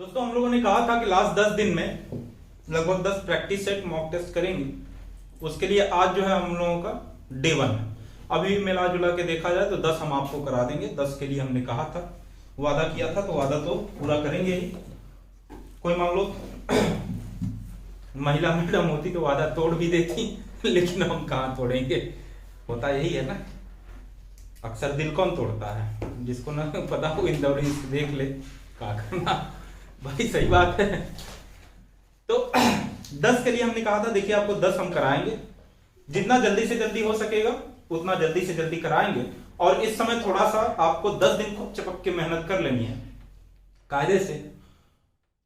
दोस्तों हम लोगों ने कहा था कि लास्ट 10 दिन में लगभग 10 प्रैक्टिस सेट मॉक टेस्ट करेंगे। उसके लिए आज जो है हम लोगों का डे 1 है। अभी मिला जुला के देखा जाए तो 10 हम आपको करा देंगे। 10 के लिए हमने कहा था, वादा किया था, तो वादा तो पूरा करेंगे ही। कोई मान लो महिला मैडम होती तो वादा तोड़ भी देती, लेकिन हम कहाँ तोड़ेंगे। होता यही है ना, अक्सर दिल कौन तोड़ता है, जिसको ना पता हो इंदौरी देख ले क्या करना। भाई सही बात है। तो 10 के लिए हमने कहा था, देखिए आपको 10 हम कराएंगे, जितना जल्दी से जल्दी हो सकेगा उतना जल्दी से जल्दी कराएंगे। और इस समय थोड़ा सा आपको 10 दिन खूब चपक के मेहनत कर लेनी है कायदे से,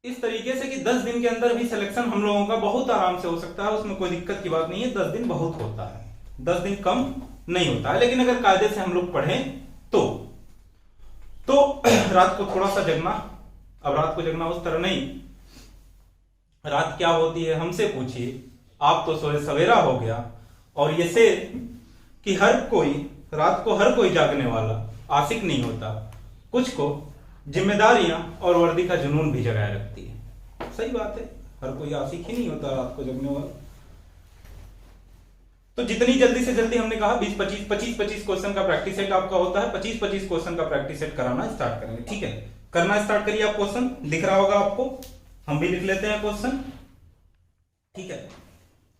इस तरीके से कि 10 दिन के अंदर भी सिलेक्शन हम लोगों का बहुत आराम से हो सकता है। उसमें कोई दिक्कत की बात नहीं है। 10 दिन बहुत होता है, 10 दिन कम नहीं होता है, लेकिन अगर कायदे से हम लोग पढ़ें तो रात को थोड़ा सा जगना। अब रात को जगना उस तरह नहीं, रात क्या होती है हमसे पूछिए। आप तो सोए सवेरा हो गया। और ये से कि हर कोई रात को हर कोई जागने वाला आशिक नहीं होता, कुछ को जिम्मेदारियां और वर्दी का जुनून भी जगाए रखती है। सही बात है, हर कोई आशिक ही नहीं होता रात को जगने वाला। तो जितनी जल्दी से जल्दी हमने कहा 20-25 क्वेश्चन का प्रैक्टिस सेट आपका होता है। 25 क्वेश्चन का प्रैक्टिस सेट कराना स्टार्ट करेंगे। ठीक है, करना स्टार्ट करिए। आप क्वेश्चन दिख रहा होगा आपको, हम भी लिख लेते हैं क्वेश्चन। ठीक है,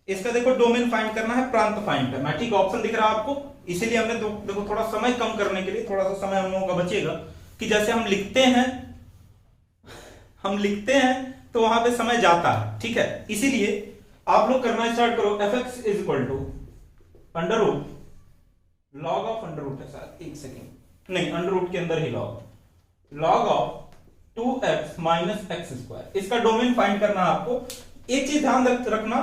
इसका देखो डोमेन फाइंड करना है, प्रांत फाइंड करना है। ठीक, ऑप्शन दिख रहा है आपको, इसीलिए हमने देखो थोड़ा समय कम करने के लिए थोड़ा सा समय हम लोगों का बचेगा कि जैसे हम लिखते हैं तो वहां पे समय जाता है। ठीक है, इसीलिए आप लोग करना स्टार्ट करो। fx is equal to under root log of under root है शायद, एक सेकेंड, नहीं अंडर रूट के अंदर ही log of 2x minus x square. इसका डोमेन फाइंड करना है आपको। एक चीज ध्यान रखना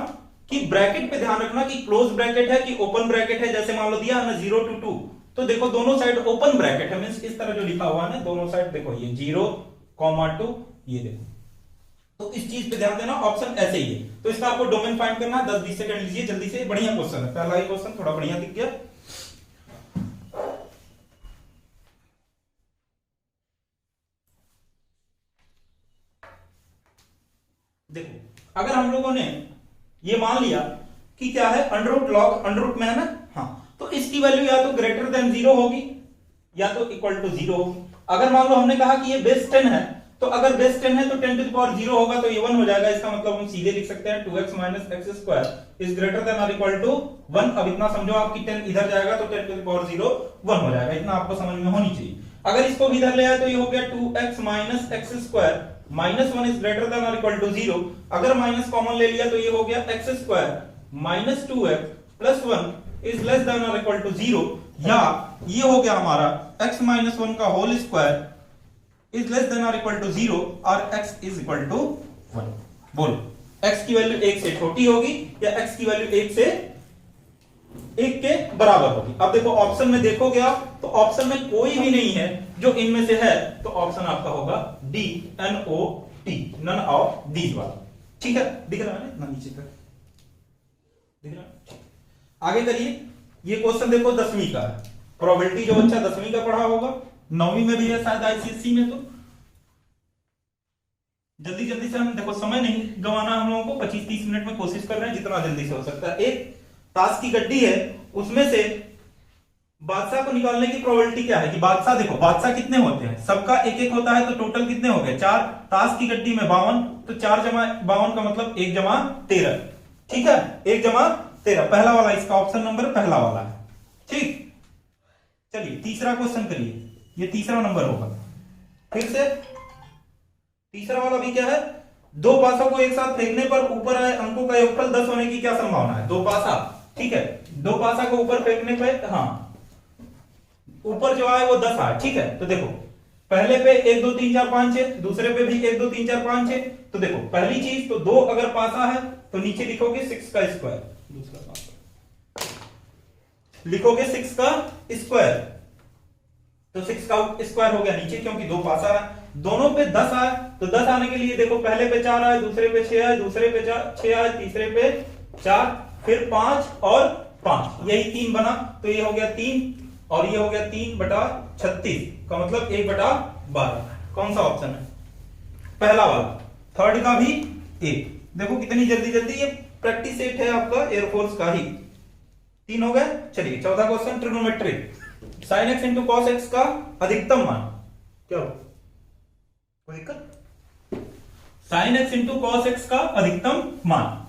कि ब्रैकेट पे ध्यान रखना कि क्लोज ब्रैकेट है कि ओपन ब्रैकेट है। जैसे मान लो दिया है ना 0 to 2, तो देखो दोनों साइड ओपन ब्रैकेट है, मींस इस तरह जो लिखा हुआ है ना दोनों साइड देखो ये 0, 2 ये देखो, तो इस चीज पे ध्यान देना। ऑप्शन ऐसे ही है, तो इसका आपको डोमेन फाइंड करना है। 10-20 सेकंड लीजिए जल्दी से। बढ़िया क्वेश्चन है, पहला ही क्वेश्चन थोड़ा बढ़िया दिख गया। देखो अगर हम लोगों ने ये मान लिया कि क्या है under root log under root में है ना, हाँ, तो इसकी वैल्यू या तो ग्रेटर देन 0 होगी या तो इक्वल टू 0 होगी। अगर मान लो हमने कहा कि ये बेस 10 है, तो अगर बेस 10 है तो 10 to the power 0 होगा तो ये 1 हो जाएगा। इसका मतलब हम सीधे लिख सकते हैं 2x minus x square is greater than और इक्वल टू 1। अब इतना समझो आपकी 10 इधर जाएगा तो 10 to the power 0 1 हो जाएगा। इतना आपको समझ में होनी चाहिए। अगर इसको भी इधर ले आए तो ये हो गया 2x minus x square minus 1 is greater than और इक्वल टू 0। अगर माइनस कॉमन ले लिया तो ये हो गया x square minus 2x plus 1 is less than और इक्वल टू 0, या ये हो गया हमारा x माइनस 1 का whole square is less than और इक्वल टू 0 और x इज इक्वल टू 1। बोलो x की वैल्यू 1 से छोटी होगी या x की वैल्यू 1 से 1 के बराबर होगी। अब देखो ऑप्शन में देखोगे आप तो ऑप्शन में कोई भी नहीं है जो इनमें से है, तो ऑप्शन आपका होगा D, NOT, none of these वाला। ठीक है, दिख रहा है ना नीचे तक दिख रहा है। आगे करिए। ये क्वेश्चन देखो 10वीं का है। प्रोबेबिलिटी जो बच्चा 10वीं का पढ़ा होगा 9वीं में भी है शायद ICSE में, तो जल्दी जल्दी से हम देखो समय नहीं गंवाना हम लोगों को। 25-30 मिनट में कोशिश कर रहे हैं जितना जल्दी से हो सकता है। एक ताश की गड्डी है, उसमें से बादशाह को निकालने की प्रोबेबिलिटी क्या है कि बादशाह, देखो बादशाह कितने होते हैं, सबका एक एक होता है, तो टोटल कितने हो गए 4। ताश की गड्डी में 52, तो 4 जमा 52 का मतलब 1 जमा 13। ठीक है, 1 जमा 13 पहला वाला, इसका ऑप्शन नंबर पहला वाला है। ठीक, चलिए तीसरा क्वेश्चन करिए। ये तीसरा नंबर होगा। फिर से तीसरा वाला भी क्या है, दो पासों को एक साथ फेंकने पर ऊपर आए अंकों का योगफल 10 होने की क्या संभावना है। दो पासा, ठीक है, दो पासा को ऊपर फेंकने पे, हाँ ऊपर जो आए वो 10 आए। ठीक है, तो देखो पहले पे 1 2 3 4 5 6, दूसरे पे भी 1 2 3 4 5 6। तो देखो पहली चीज तो 2 अगर पासा है तो नीचे लिखोगे 6 का स्क्वायर, दूसरा पासा लिखोगे 6 का स्क्वायर, तो 6 का स्क्वायर हो गया नीचे, क्योंकि 2 पासा है। दोनों पे 10 आए, तो 10 आने के लिए देखो पहले पे 4 आए, दूसरे पे 6 आए, दूसरे पे 6 आए, तीसरे पे 4, फिर 5 और 5, यही 3 बना, तो ये हो गया 3 और ये हो गया 3/36 का मतलब 1/12। कौन सा ऑप्शन है? पहला वाला, थर्ड का भी ए। देखो कितनी जल्दी जल्दी, ये प्रैक्टिस सेट है आपका एयरफोर्स का ही। 3 हो गए। चलिए चौथा question, trigonometry, sine x into cos x का अधिकतम मान क्या हो, कोई दिक्कत? Sine x into cos x का अधिकतम मान,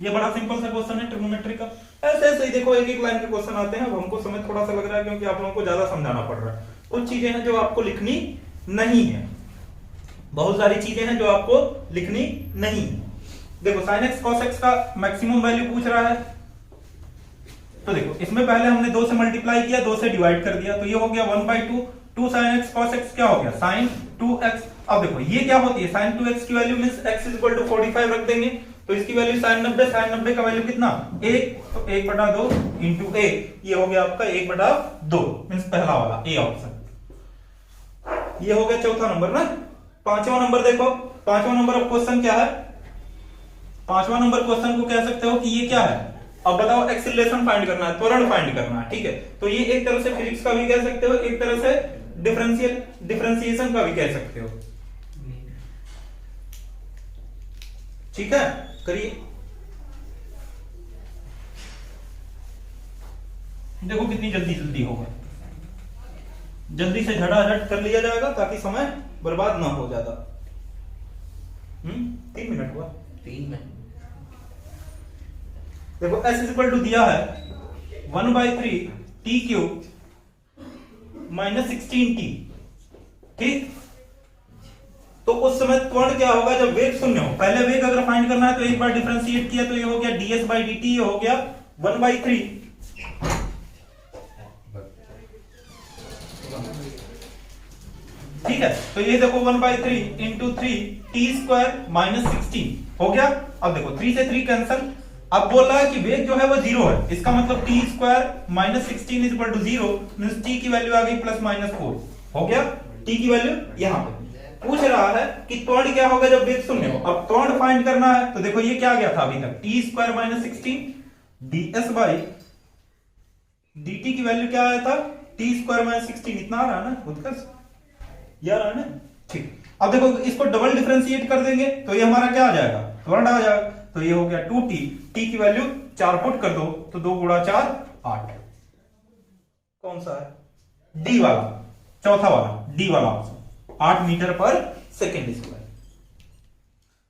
ये बड़ा सिंपल सा क्वेश्चन है ट्रिग्नोमेट्री का। ऐसे ऐसे ही देखो एक एक लाइन के क्वेश्चन आते हैं। अब हमको समय थोड़ा सा लग रहा है क्योंकि आप लोगों को ज्यादा समझाना पड़ रहा है। कुछ चीजें हैं जो आपको लिखनी नहीं है, बहुत सारी चीजें हैं जो आपको लिखनी नहीं है। देखो साइन एक्स कॉस एक्स का मैक्सिमम वैल्यू पूछ रहा है, तो देखो इसमें पहले हमने 2 से मल्टीप्लाई किया, 2 से डिवाइड कर दिया, तो ये हो गया 1/2। 2 sin x cos x क्या हो गया, sin 2x। अब देखो ये क्या होती है, sin 2x की वैल्यू मींस x = 45 रख देंगे, तो इसकी वैल्यू sin 90, sin 90 का वैल्यू कितना 1, तो 1/2 इंटू a, ये हो गया आपका 1/2 मींस पहला वाला ए ऑप्शन। ये हो गया चौथा नंबर ना। पांचवा नंबर देखो, पांचवा नंबर ऑफ क्वेश्चन क्या है, पांचवा नंबर क्वेश्चन को कह सकते हो कि ये क्या है, अब बताओ एक्सीलरेशन फाइंड करना है, त्वरण फाइंड करना है, ठीक है। तो ये एक तरह से फिजिक्स का भी कह सकते हो, एक तरह से डिफरेंशिएशन का भी कह सकते हो, ठीक है। करिए, देखो कितनी जल्दी जल्दी होगा, जल्दी से झटाझट कर लिया जाएगा ताकि समय बर्बाद ना हो ज्यादा। 3 मिनट हुआ, 3 मिनट। देखो s इक्वल टू दिया है 1/3 t क्यूब माइनस 16t, ठीक। तो उस समय त्वरण क्या होगा जब वेग शून्य हो। पहले वेग अगर फाइंड करना है तो एक बार डिफरेंशिएट किया तो ये हो गया ds/dt, ये हो गया 1/3, ठीक है। तो ये देखो 1/3 इंटू 3 t² माइनस 16 हो गया। अब देखो 3 से 3 कैंसल, अब बोल रहा है कि वेग जो है वो 0 है, इसका मतलब t² minus 16 is equal to 0 means t की वैल्यू आ गई +-4 हो गया। t की वैल्यू यहां पे पूछ रहा है कि त्वरण क्या होगा जब वेग शून्य हो। अब त्वरण फाइंड करना है तो देखो ये क्या गया था अभी तक, t² माइनस 16 ds/dt की वैल्यू क्या आया था, t² माइनस 16, इतना आ रहा है ना उत्कर्ष, ये आ रहा है ना, ठीक। अब देखो इसको डबल डिफरेंशिएट कर देंगे तो ये हमारा क्या आ जाएगा, त्वरण आ जाएगा। तो ये हो गया 2t, t की वैल्यू 4 पुट कर दो तो 2 × 4 8। कौन सा है, डी वाला, चौथा वाला, डी वाला ऑप्शन, 8 मीटर पर सेकेंड स्क्वायर।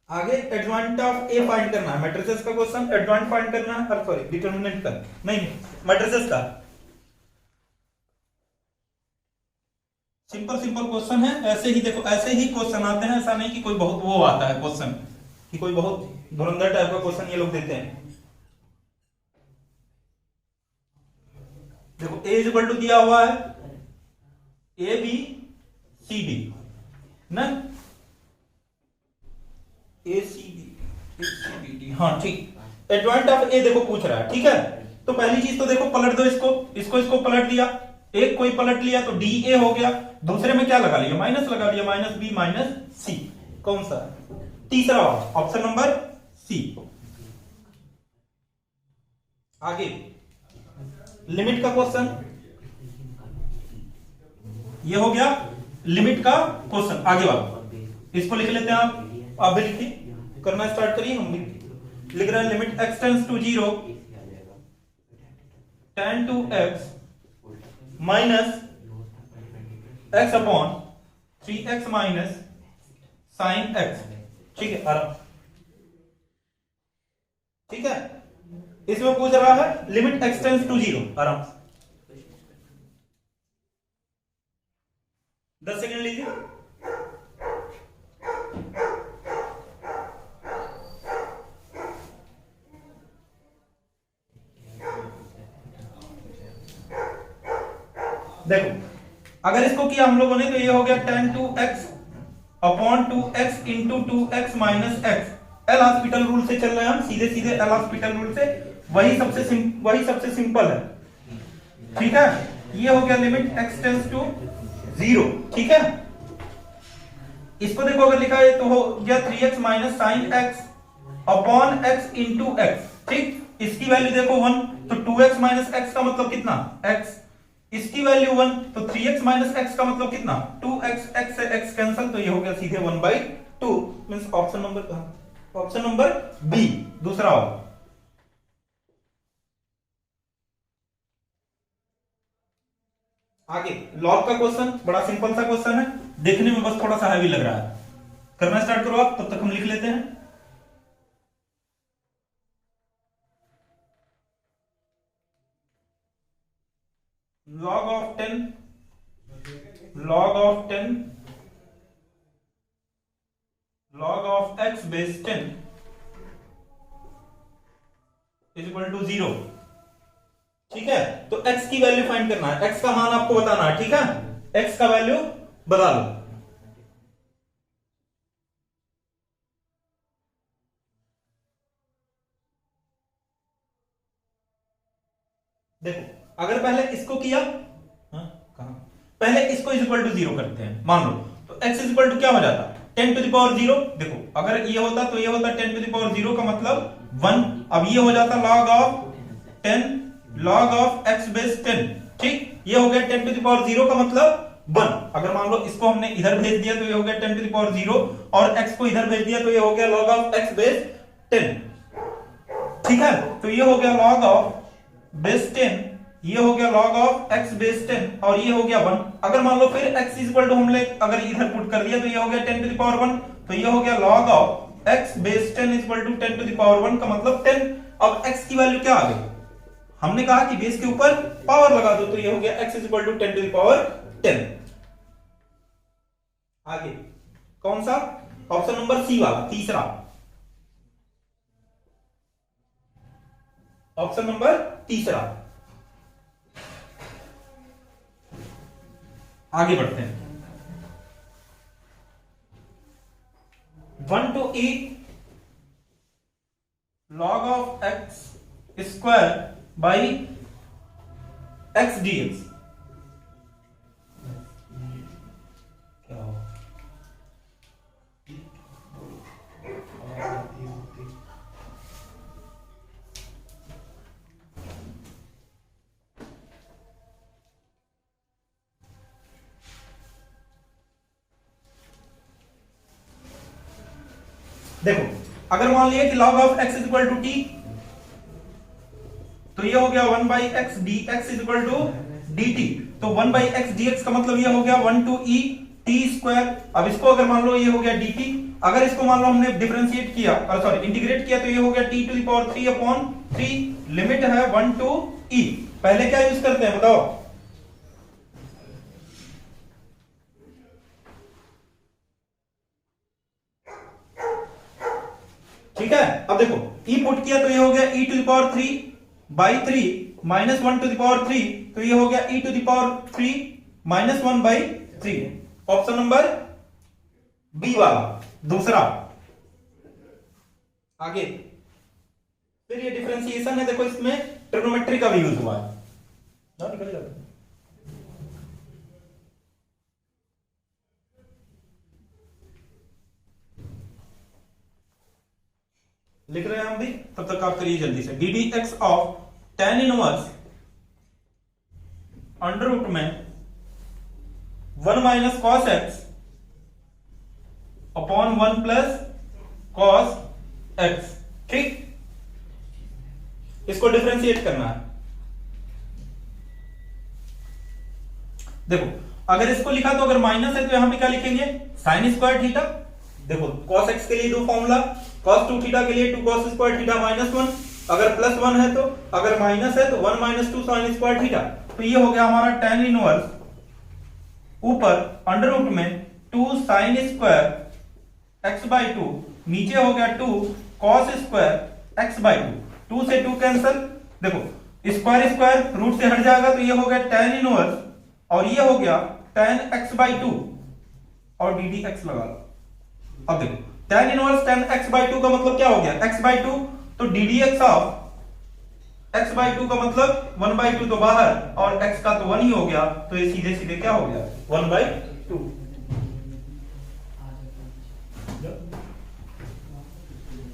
आगे एडजॉइंट ऑफ ए फाइंड करना है, मैट्रिसेस का क्वेश्चन, एडजॉइंट फाइंड करना है, सॉरी डिटरमिनेंट का नहीं, मैट्रिसेस का। सिंपल सिंपल क्वेश्चन है, ऐसे ही देखो ऐसे ही क्वेश्चन आते हैं, ऐसा नहीं कि कोई बहुत वो आता है क्वेश्चन कि कोई बहुत धुरंधर टाइप का क्वेश्चन ये लोग देते हैं। देखो a इक्वल टू दिया हुआ है ए बी सी डी ना, ए सी बी डी, हाँ ठीक। एडजॉइंट ऑफ ए देखो पूछ रहा है, ठीक है। तो पहली चीज तो देखो पलट दो इसको, इसको पलट दिया, एक कोई पलट लिया तो डी ए हो गया, दूसरे में क्या लगा लिया, माइनस लगा लिया, माइनस बी माइनस सी। कौन सा, तीसरा ऑप्शन नंबर सी। आगे लिमिट का क्वेश्चन, ये हो गया लिमिट का क्वेश्चन। आगे वाला इसको लिख लेते हैं, आप भी लिखिए, करना स्टार्ट करिए, हम लिख रहे हैं limit x tends to 0 tan to x minus x upon 3x minus sin x, ठीक है आराम, ठीक है। इसमें पूछ रहा है लिमिट x टेंड्स टू 0, आराम से 10 सेकंड लीजिए। देखो अगर इसको किया हम लोगों ने तो ये हो गया tan 2x upon 2x into 2x minus x। L hospital rule से चल रहे हैं हम, सीधे सीधे एल हॉस्पिटल रूल से, वही सबसे सिंपल है, ठीक है। ये हो गया लिमिट x टेंड्स टू 0, ठीक है। इसको देखो अगर लिखा है तो हो गया 3x minus sine x upon x into x, ठीक। इसकी वैल्यू देखो 1, तो 2x माइनस x का मतलब कितना x, इसकी वैल्यू 1, तो 3x माइनस एक्स का मतलब कितना 2x, x से x कैंसिल, तो ये हो गया सीधे 1/2 मींस ऑप्शन नंबर कहां, ऑप्शन नंबर बी दूसरा होगा। आगे लॉग का क्वेश्चन बड़ा सिंपल सा क्वेश्चन है, देखने में बस थोड़ा सा हैवी लग रहा है। करना स्टार्ट करो आप, तब तक हम लिख लेते हैं। log of 10 log of x base 10 is equal to 0। ठीक है, तो x की वैल्यू फाइंड करना है, x का मान आपको बताना है। ठीक है, x का वैल्यू बता लो। देखो अगर पहले इसको किया, हाँ कहां, पहले इसको इज इक्वल टू 0 करते हैं मान लो, तो x इज इक्वल टू क्या हो जाता 10 टू द पावर 0। देखो अगर ये होता तो ये होता 10 टू द पावर 0 का मतलब 1। अब ये हो जाता log of 10 log of x base 10। ठीक, ये हो गया 10 टू द पावर 0 का मतलब 1। अगर मान लो इसको हमने इधर भेज दिया तो ये हो गया 10 टू द पावर 0, और x को इधर भेज दिया तो ये हो गया log ऑफ x बेस 10। ठीक है, तो ये हो गया log ऑफ बेस 10, ये हो गया log ऑफ x बेस 10, और ये हो गया 1। अगर मान लो फिर x इक्वल टू हमने अगर इधर पुट कर दिया तो ये हो गया 10 टू द पावर 1, तो ये हो गया log of x base 10 equal to 10 to the power 1 का मतलब 10। अब x की वैल्यू क्या आ गई, हमने कहा कि बेस के ऊपर पावर लगा दो, तो ये हो गया x equal to 10 to the power 10। आगे कौन सा, ऑप्शन नंबर सी वाला तीसरा, ऑप्शन नंबर तीसरा। आगे बढ़ते हैं। 1 to e log of x square by x dx। क्या हो, देखो अगर मान लिया कि log of x is equal to t, तो ये हो गया 1 by x d x is equal to d t. तो 1 बाई एक्स डी एक्स का मतलब ये हो गया 1 टू ई टी स्क्वायर। अब इसको अगर मान लो ये हो गया डी टी, अगर इसको मान लो हमने डिफरेंशिएट किया और सॉरी इंटीग्रेट किया तो ये हो गया t to the power 3 upon 3। Limit है 1 टू ई। पहले क्या यूज करते हैं बताओ, ठीक है। अब देखो e पुट किया तो ये हो गया e to the power 3 by 3 minus 1 to the power 3, तो ये हो गया e to the power 3 minus 1 by 3। Option number B वाला दूसरा। आगे फिर ये डिफरेंशिएशन है, देखो इसमें ट्रिग्नोमेट्री का भी यूज हुआ है। निकल जाता है, लिख रहे हैं हम भी, तब तक आप करिए जल्दी से। D d x of tan inverse under root में 1 minus cos x upon 1 plus cos x. ठीक, इसको डिफरेंशिएट करना है। देखो अगर इसको लिखा तो अगर माइनस है तो यहां पे क्या लिखेंगे साइन स्क्वायर थीटा। देखो cos x के लिए दो फॉर्मूला, cos 2 थीटा के लिए 2 cos स्क्वायर थीटा माइनस 1, अगर प्लस 1 है तो, अगर माइनस है तो 1 माइनस 2 साइन स्क्वायर थीटा। तो ये हो गया हमारा tan इनवर्स ऊपर अंडर रूट में 2 साइन स्क्वायर x बाई 2, नीचे हो गया 2 cos स्क्वायर x बाई 2। 2 से 2 कैंसल, देखो स्क्वायर स्क्वायर रूट से हट जाएगा, तो ये हो गया tan इनवर्स और ये हो गया tan x बाई 2 और डी डी एक्स लगा लो। अब देखो tan inverse tan x by 2 का मतलब क्या हो गया x बाई 2, तो D d x of x by 2 का मतलब 1 बाई 2 तो बाहर और x का तो 1 ही हो गया, तो ये सीधे सीधे क्या हो गया 1 बाई 2।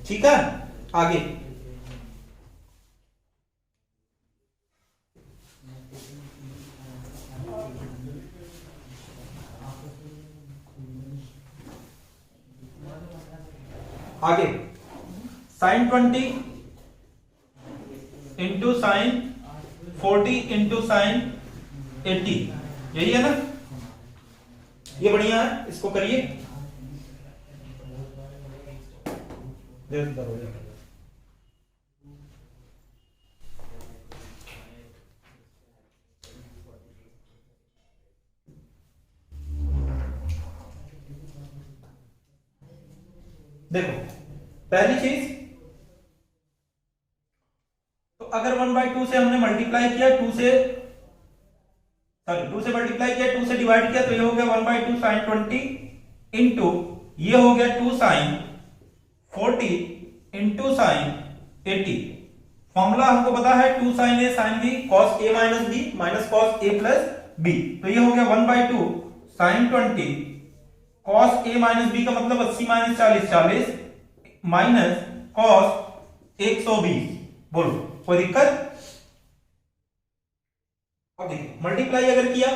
ठीक है, आगे आगे sine 20 into sine 40 into sine 80, यही है ना, ये बढ़िया है, इसको करिए। देखो पहली चीज, तो अगर 1/2 से हमने मल्टीप्लाई किया, 2 से मल्टीप्लाई किया, 2 से डिवाइड किया, तो ये हो गया 1/2 साइन 20 इंटू ये हो गया 2 साइन 40 इंटू साइन 80। फॉर्मूला हमको पता है 2 sine A sine B cos A minus B minus cos A plus B, तो ये हो गया 1/2 sine 20 cos A minus B का मतलब 80 माइनस 40 40 माइनस कॉस 120। बोलो कोई दिक्कत? अब देखिए मल्टीप्लाई अगर किया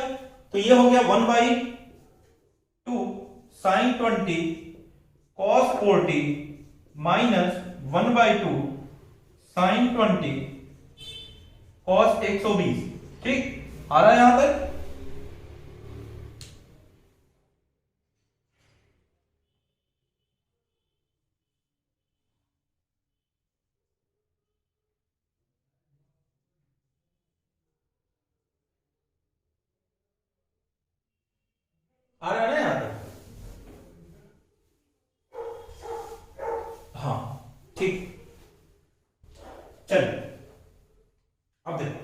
तो ये हो गया 1/2 sine 20 cos 40 minus 1/2 sine 20 cos 120। ठीक आ रहा है यहां तक? आ रहा है ना यहां तक? हाँ ठीक, चलिए अब देखो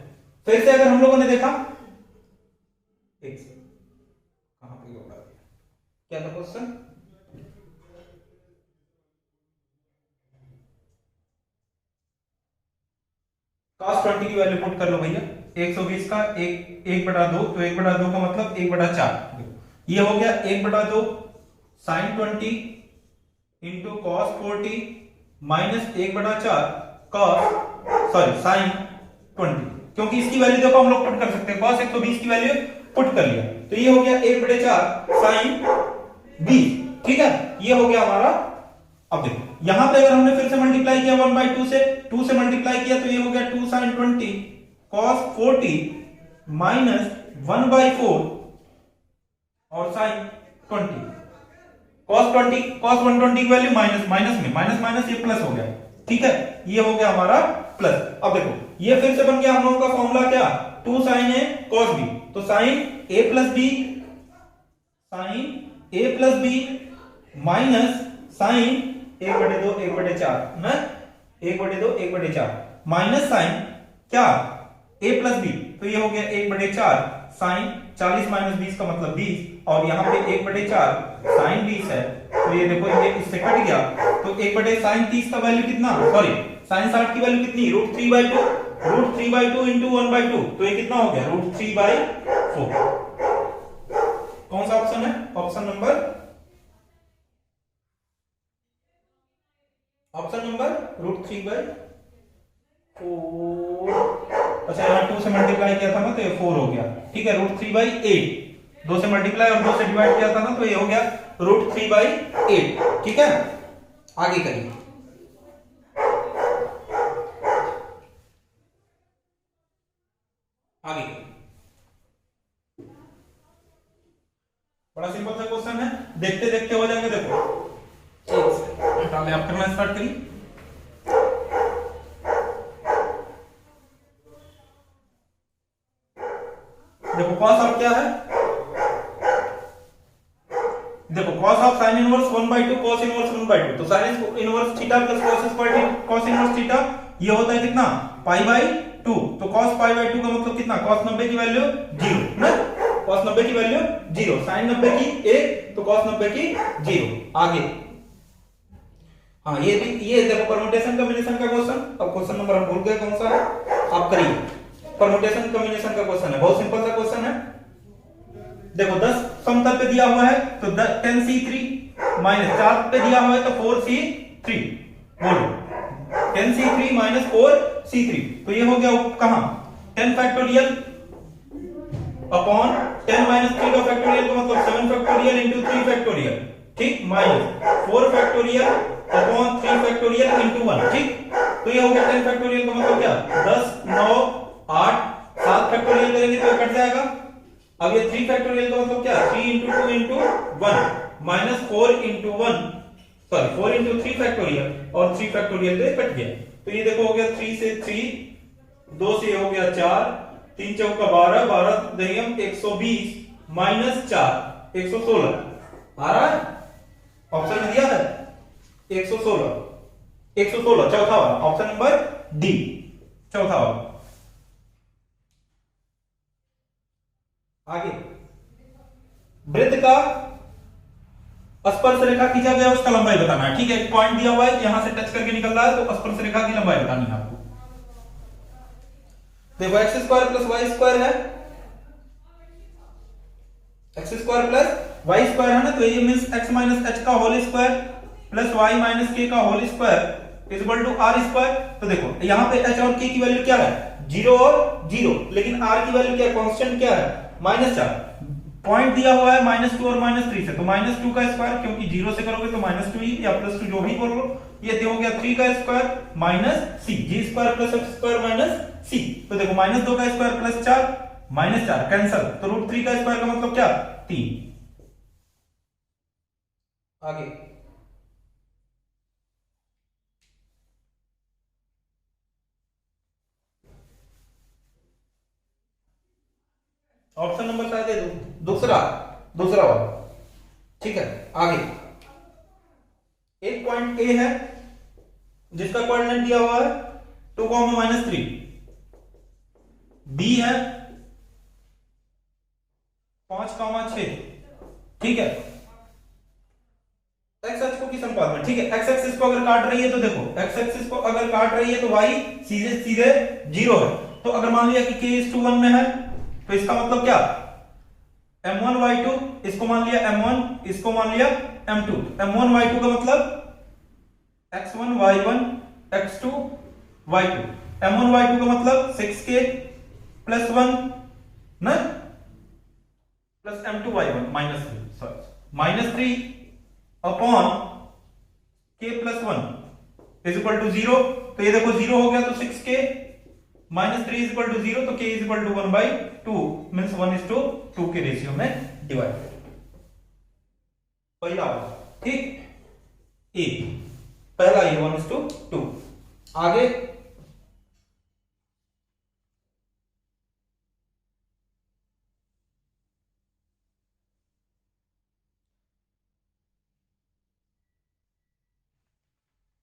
फिर से अगर हम लोगों ने देखा, एक से कहां पे उड़ा दिया, क्या था क्वेश्चन? cos 20 की वैल्यू पुट कर लो भैया, 120 का 1/2, तो 1/2 का मतलब 1/4, ये हो गया 1/2 sine 20 into cos 40 minus 1/4 cos sine 20, क्योंकि इसकी वैल्यू देखो हम लोग पुट कर सकते हैं, कॉस 120 की वैल्यू पुट कर लिया, तो ये हो गया 1/4 साइन 20। ठीक है, ये हो गया हमारा। अब देखो यहां पे अगर हमने फिर से मल्टीप्लाई किया 1/2 से, 2 से मल्टीप्लाई किया, तो ये हो गया 2 साइन 20 कॉस 40 माइनस 1/4 और साइन 20 cos 120 की वैल्यू माइनस में माइनस माइनस ये प्लस हो गया। ठीक है, ये हो गया हमारा प्लस। अब देखो ये फिर से बन गया हम लोगों का फॉर्मूला क्या, 2 साइन ए cos b, तो sine a plus B minus sine 1/2 1/4 ना, 1/2 1/4 माइनस साइन क्या a प्लस बी, तो ये हो गया 1/4 साइन 40 माइनस 20 का मतलब 20, और यहाँ पे 1/4 साइन 20 है, तो ये देखो ये इससे कट गया, तो 1/साइन 30 का वैल्यू कितना, सॉरी साइन 60 की वैल्यू कितनी, √3/2 इंटू 1/2, तो ये कितना हो गया √3/4। कौन सा ऑप्शन है? Option number √3/4। अच्छा यहाँ 2 से मल्टीप्लाई किया था ना, तो ये 4 हो गया। ठीक है, √3/8, 2 से मल्टीप्लाई और 2 से डिवाइड किया था ना, तो ये हो गया √3/8। ठीक है, आगे करिए। आगे बड़ा सिंपल सा क्वेश्चन है, देखते देखते हो जाएंगे। देखो पहले आप करना स्टार्ट करिए। देखो cos ऑफ क्या है, देखो cos of sin inverse 1/2 cos inverse 1/2, तो sin inverse theta plus cos inverse theta ये होता है कितना, π/2, तो cos π/2 का मतलब कितना, cos 90 की वैल्यू 0 ना, cos 90 की वैल्यू 0, sin 90 की 1, तो cos 90 की 0। आगे हाँ ये देखो परम्यूटेशन कॉम्बिनेशन का क्वेश्चन, अब क्वेश्चन नंबर हम भूल गए कौन सा है, आप करिए। परम्यूटेशन कॉम्बिनेशन का क्वेश्चन है, बहुत सिंपल सा क्वेश्चन है। देखो 10 समतल पे दिया हुआ है, तो 10c3 माइनस 4 पे दिया हुआ है, तो 4c3, बोलो 10c3 माइनस 4c3, तो ये हो गया कहां 10 फैक्टोरियल अपॉन 10 माइनस 3 का फैक्टोरियल का मतलब 7 फैक्टोरियल इंटू 3 फैक्टोरियल, ठीक, minus 4 factorial upon 3 factorial into 1, ठीक। तो ये हो गया 10 फैक्टोरियल का मतलब क्या, 10 9 8 7 फैक्टोरियल करेंगे तो कट जाएगा। अब ये 3 फैक्टोरियल का मतलब क्या, 3 into 2 into 1 minus 4 into 1, sorry 4 into 3 factorial, और 3 फैक्टोरियल तो कट गया। तो ये देखो हो गया 3 से 3, 2 से हो गया 4, 3 चौका 12, 12 दहियम 120 माइनस 4 116 आ रहा है, ऑप्शन में दिया है 116 116, चौथा वाला ऑप्शन नंबर डी, चौथा वाला। आगे वृत्त का स्पर्श रेखा खींचा गया, उसका लंबाई बताना है, ठीक है। एक पॉइंट दिया हुआ है, यहां से टच करके निकल रहा है, तो स्पर्श रेखा की लंबाई बतानी है आपको। देखो x square plus y square है, x square plus y square है ना, तो ये मींस एक्स माइनस एच का whole square plus y minus k का whole square is equal to r square. तो देखो यहां पे एच और के की वैल्यू क्या है, 0 और 0, लेकिन आर की वैल्यू क्या है, कांस्टेंट क्या है, -4। पॉइंट दिया हुआ है -2 और -3 से, तो -2 का स्क्वायर, क्योंकि 0 से करोगे तो -2 ही या +2 जो भी बोलो, ये हो गया 3 का square minus c, g square plus f square minus c. तो देखो -2 का स्क्वायर प्लस 4 -4 कैंसिल, तो √3 का स्क्वायर का मतलब क्या, 3। आगे ऑप्शन नंबर शायद दे दो, दूसरा दूसरा वाला, ठीक है। आगे एक पॉइंट ए है जिसका कोऑर्डिनेट दिया हुआ है 2, -3, बी है 5, 6, ठीक है। एक्स एक्स को किस अनुपात में, ठीक है। एक्स एक्सिस को अगर काट रही है तो देखो, एक्स एक्सिस को अगर काट रही है तो वाई सीधे सीधे 0 है। तो अगर मान लिया कि k:1 में है, तो इसका मतलब क्या, m1y2, इसको मान लिया m1, इसको मान लिया m2, m1y2 का मतलब x1 y1 x2 y2, m1y2 का मतलब 6k प्लस 1 ना, plus m2 y1 -3, sorry -3 upon k plus 1 is equal to 0। तो ये देखो 0 हो गया, तो 6k -3 इज इक्वल टू 0, तो k is equal to 1/2 means 1:2 के रेशियो में डिवाइड। पहला वाला, ठीक, ए पहला ये 1:2। आगे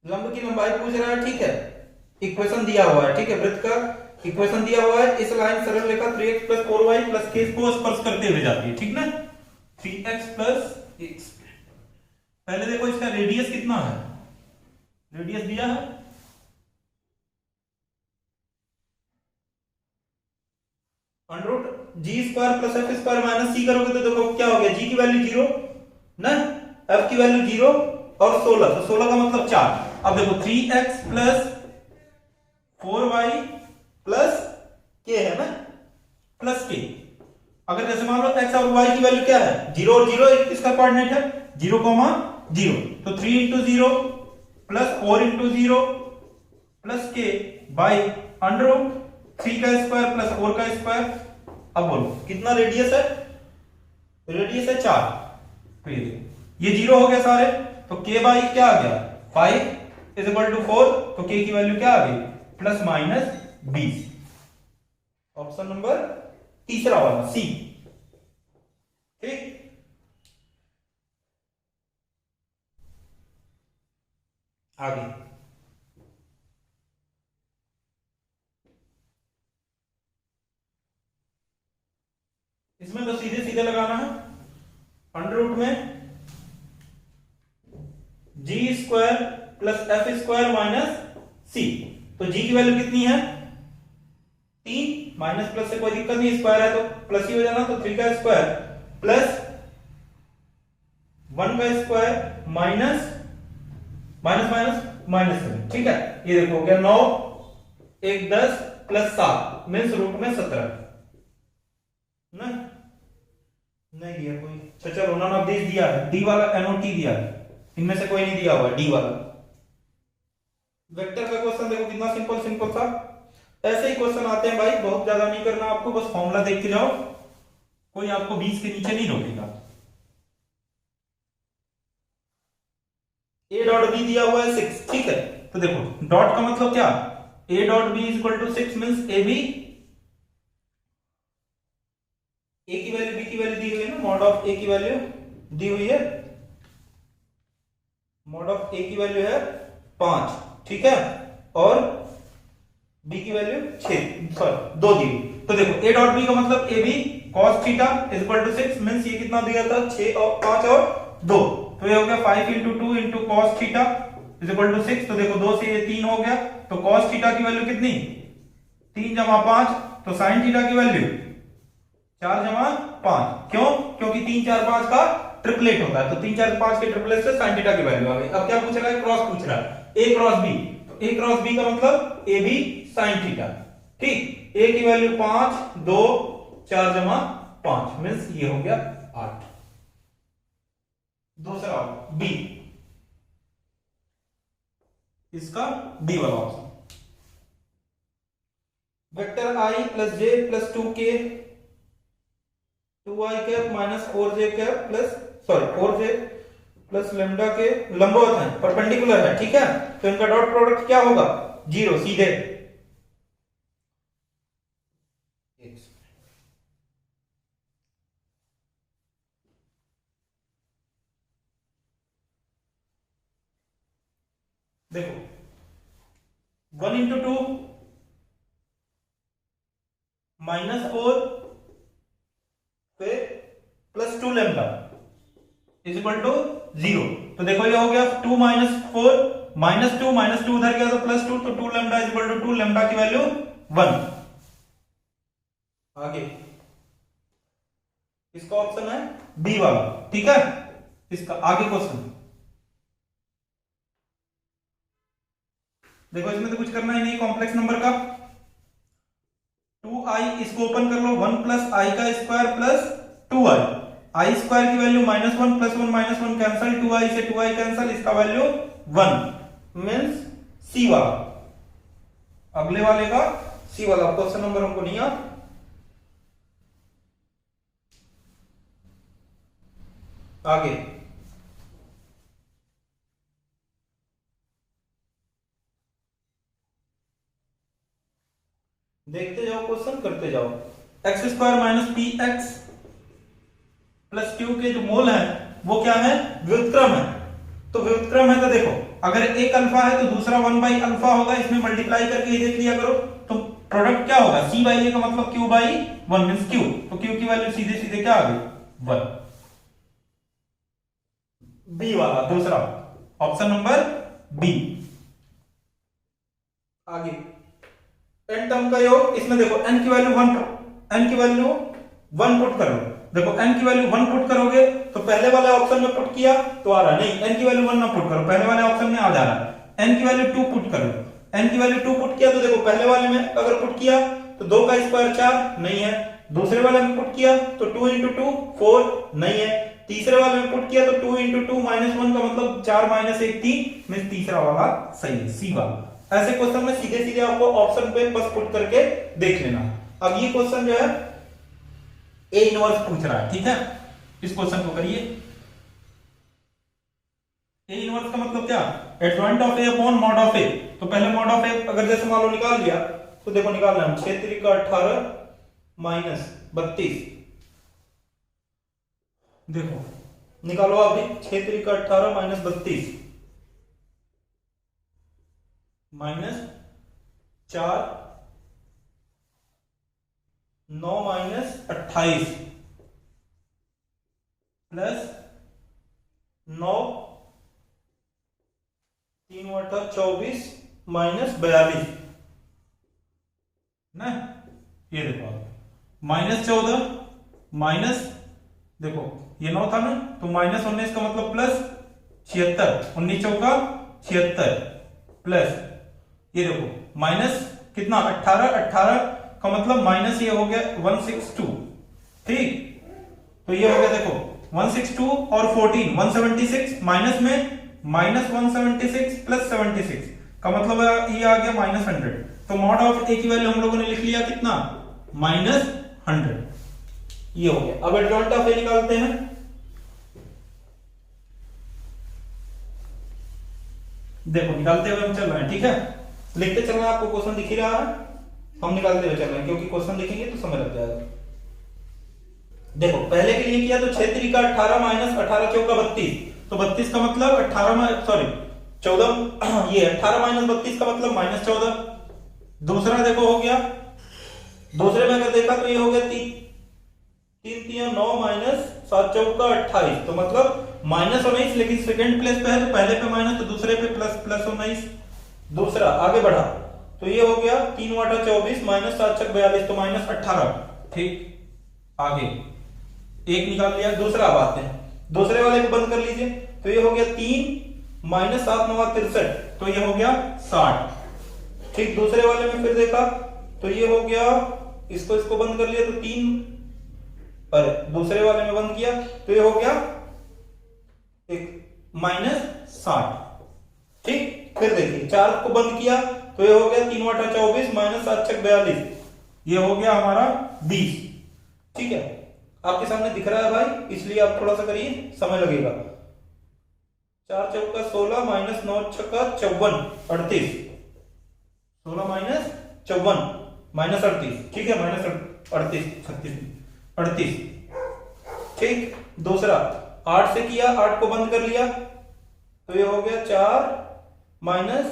लंब की लंबाई पूछ रहा है, ठीक है। इक्वेशन दिया हुआ है, ठीक है, वृत्त का इक्वेशन दिया हुआ है। इस लाइन सरल रेखा 3x + 4y + k को स्पर्श करते हुए जाती है, ठीक ना, 3x + x। पहले देखो इसका रेडियस कितना है, रेडियस दिया है √g² + f² - c करोगे तो देखो क्या हो गया, g की वैल्यू 0 ना, f की वैल्यू 0 और 16, तो 16 का मतलब 4। अब देखो 3x + 4y + k है ना, प्लस k। अगर जैसे मान लो x और y की वैल्यू क्या है, 0 और 0, इसका कोऑर्डिनेट है 0, 0, तो 3 × 0 + 4 × 0 + k बाई √3 का स्क्वायर + 4 का स्क्वायर। अब बोलो कितना रेडियस है, रेडियस है 4। तो ये 0 हो गया सारे, तो k बाई क्या आ गया 5 इज इक्वल टू 4, तो k की वैल्यू क्या आ गई +-20। ऑप्शन नंबर तीसरा वाला सी, ठीक। आगे इसमें तो सीधे सीधे लगाना है, अंडर में g² + f² माइनस c। तो g की वैल्यू कितनी है 3, माइनस प्लस से कोई दिक्कत नहीं, स्क्वायर है तो प्लस ही हो जाना, तो 3 का स्क्वायर प्लस 1 का स्क्वायर माइनस -, ठीक है। ये देखो क्या 9 1 10 + 7 मींस √17 ना, नहीं दिया कोई, अच्छा चलो नॉन ऑफ दिस दिया है, डी वाला NOT दिया है, इनमें से कोई नहीं दिया हुआ डी वाला, वेक्टर का क्वेश्चन देखो कितना सिंपल सिंपल था। ऐसे ही क्वेश्चन आते हैं भाई, बहुत ज्यादा नहीं करना आपको, बस फॉर्मूला देख के जाओ, कोई आपको 20 के नीचे नहीं रोकेगा। ए डॉट बी दिया हुआ है 6, ठीक है, तो देखो डॉट का मतलब क्या, a dot b is equal to 6 means a b, a की वैल्यू बी की वैल्यू दी हुई है ना, मॉड ऑफ ए की वैल्यू दी हुई है, मॉड ऑफ ए की वैल्यू है 5, ठीक है, और बी की वैल्यू 6 सॉरी 2 दी हुई। तो देखो ए डॉट बी का मतलब A B cos theta is equal to 6 means ये कितना दिया था 6 और 5 और 2, तो ये हो गया 5 into 2 into cos theta is equal to 6। तो देखो 2 से ये 3 हो गया, तो cos थीटा की वैल्यू कितनी 3 जमा 5, तो sin थीटा की वैल्यू 4 जमा 5, क्यों, क्योंकि 3 4 5 का ट्रिपलेट होता है, तो 3 4 5 के ट्रिपलेट से sin थीटा की वैल्यू आ गई। अब क्या पूछ रहा है, क्रॉस पूछ रहा है, a क्रॉस b, तो a क्रॉस b का मतलब a b sin थीटा, ठीक, a की वैल्यू 5 2 4 जमा 5 मींस ये हो गया 8। दूसरा बी, इसका बी वाला option, vector i plus J plus 2k 2i cap minus 4j cap plus sorry 4j plus lambda के लंबवत है, परपेंडिकुलर है, ठीक है, तो इनका डॉट प्रोडक्ट क्या होगा 0 सीधे। देखो 1 into 2 माइनस 4 पे plus 2 lambda is equal to 0, तो देखो ये हो गया 2 माइनस 4 माइनस 2 उधर गया तो प्लस 2, तो 2 lambda is equal to 2 lambda की वैल्यू 1। आगे इसका ऑप्शन है बी वाला, ठीक है, इसका आगे क्वेश्चन देखो, इसमें तो कुछ करना ही नहीं, कॉम्प्लेक्स नंबर का 2i, इसको ओपन कर लो, 1 प्लस आई का स्क्वायर प्लस 2i, आई स्क्वायर की वैल्यू -1 प्लस 1 -1 कैंसिल, 2i से 2i कैंसिल, इसका वैल्यू 1 मींस सी वाला, अगले वाले का सी वाला क्वेश्चन नंबर हमको नहीं याद। आगे देखते जाओ, क्वेश्चन करते जाओ। X square minus P x plus Q के जो मोल है वो क्या है, व्युत्क्रम है, तो व्युत्क्रम है तो देखो अगर एक अल्फा है तो दूसरा 1 बाई अल्फा होगा, इसमें मल्टीप्लाई करके ये देख लिया करो, तो प्रोडक्ट क्या होगा c बाई ए का मतलब q बाई 1 मींस q, तो q की वैल्यू सीधे सीधे क्या आ गई 1। बी वाला दूसरा ऑप्शन नंबर बी। आगे n टर्म का योग, इसमें देखो n की वैल्यू 1 पुट करो, देखो n की वैल्यू 1 पुट करोगे तो पहले वाले ऑप्शन में पुट किया तो आ रहा, नहीं n की वैल्यू 1 ना पुट करो, पहले वाले ऑप्शन में आ जा रहा है, n की वैल्यू 2 पुट करो, n की वैल्यू 2 पुट किया तो देखो पहले वाले में अगर पुट किया तो 2 का स्क्वायर 4 नहीं है, दूसरे वाले में पुट किया तो 2 into 2 4 नहीं है, तीसरे वाले में पुट किया तो 2 into 2 -1 का मतलब 4 - 1 3 मींस तीसरा वाला सही है, सी वाला। ऐसे क्वेश्चन में सीधे सीधे आपको ऑप्शन पे बस पुट करके देख लेना। अब ये क्वेश्चन जो है ए इनवर्स पूछ रहा है, ठीक है, इस क्वेश्चन को करिए। ए इनवर्स का मतलब क्या, adjoint of A upon mod of A, तो पहले मॉड ऑफ ए अगर जैसे मान लो निकाल लिया तो देखो निकालना है 6 3 का 18 माइनस 32, देखो निकालो आप भी, 6 3 का 18 माइनस 32 माइनस 4 9 माइनस 28 प्लस 9 3 बटा 24 माइनस 42 ना, ये देखो -14 माइनस, देखो ये 9 था ना तो -19 का मतलब प्लस 76, 19 चौका 76 प्लस ये देखो माइनस कितना 18 का मतलब माइनस ये हो गया 162, ठीक, तो ये हो गया देखो 162 और 14 176 माइनस में -176 प्लस 76 का मतलब ये आ गया -100। तो मॉड ऑफ ए की वैल्यू हम लोगों ने लिख लिया कितना, -100। ये हो गया। अब एडजॉइंट ऑफ ए निकालते हैं। देखो निकालते हुए हम चल रहे हैं, ठीक है, लिखते चल रहे हैं, आपको क्वेश्चन दिख ही रहा है, हम निकालते हुए चल रहे हैं, क्योंकि क्वेश्चन लिखेंगे तो समय लग जाएगा। देखो पहले के लिए किया तो 6 3 18 माइनस 18 चौका 32, तो 32 का मतलब 14 ये 18 माइनस 32 का मतलब -14। दूसरा देखो हो गया, दूसरे में अगर देखा तो ये हो गया 3 3 9 माइनस 7 चौका 28, तो मतलब -19, लेकिन सेकंड प्लेस पे है तो पहले पे माइनस तो दूसरे पे प्लस, +19। दूसरा आगे बढ़ा तो ये हो गया 3 8 24 माइनस 7 6 42, तो -18। ठीक, आगे एक निकाल लिया। दूसरा अब आते हैं, दूसरे वाले को बंद कर लीजिए, तो ये हो गया 3 माइनस 7 9 63, तो ये हो गया 60। ठीक, दूसरे वाले में फिर देखा तो ये हो गया, इसको बंद कर लिया तो 3, और दूसरे वाले में बंद किया तो ये हो गया -60। ठीक, फिर देखिए 4 को बंद किया तो ये हो गया 3 8 24 माइनस 7 6 42, ये हो गया हमारा 20। ठीक है, आपके सामने दिख रहा है भाई, इसलिए आप थोड़ा सा करिए, समय लगेगा। 4 चौका 16 माइनस 9 छक्का 54 38, 16 माइनस 54 माइनस 38, ठीक है, -38 36 38। ठीक, दूसरा 8 से किया, 8 को बंद कर लिया तो ये हो गया 4 माइनस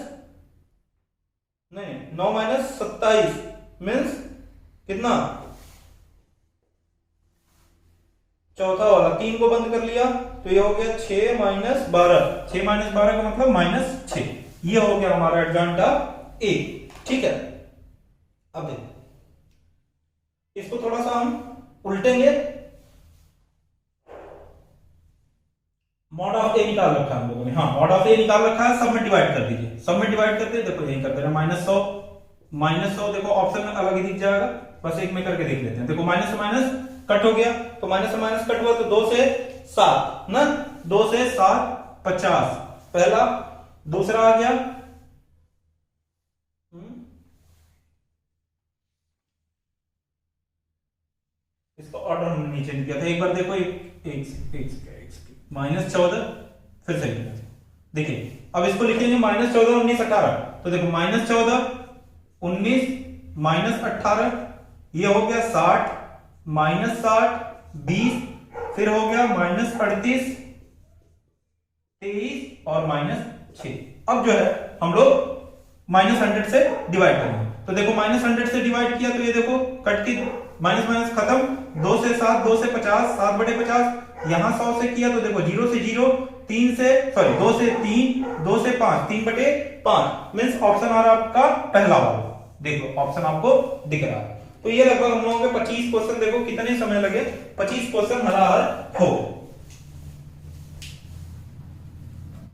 9 माइनस 27 मीन्स कितना, चौथा वाला 3 को बंद कर लिया तो ये हो गया 6 माइनस 12, 6 माइनस 12 का मतलब -6। ये हो गया हमारा एडजॉइंट ऑफ ए। ठीक है, अब देखो इसको थोड़ा सा हम उल्टेंगे। मॉड ऑफ ए निकाल रखा है हम लोगों ने, हाँ मॉड ऑफ ए निकाल रखा है, सब में डिवाइड कर दीजिए, सब में डिवाइड करते हैं। देखो यही कर दे रहे हैं -100 देखो ऑप्शन में अलग ही दिख जाएगा, बस एक में करके देख लेते हैं। देखो माइनस से माइनस कट हो गया, तो माइनस से माइनस कट हुआ तो 2 से 7 ना, 2 से 7 50 पहला, दूसरा आ गया इसका ऑर्डर हमने नीचे नहीं किया था, एक बार देखो -14 फिर से देखिए। अब इसको लिखेंगे -14 19 18, तो देखो -14 19 -18, ये हो गया 60 -60 20, फिर हो गया -38 23 और -6। अब जो है हम लोग -100 से डिवाइड करेंगे, तो देखो -100 से डिवाइड किया तो ये देखो कट की माइनस माइनस खत्म, 2 से 7 2 से 50 7 बटे 50, यहां 100 से किया तो देखो 0 से 0 3 से सॉरी 2 से 3 2 से 5 3 बटे 5 मींस ऑप्शन आ रहा है आपका पहला वाला। देखो ऑप्शन आपको दिख रहा है। तो ये लगभग हम लोगों के 25 क्वेश्चन, देखो कितने समय लगे, 25 क्वेश्चन हर हो।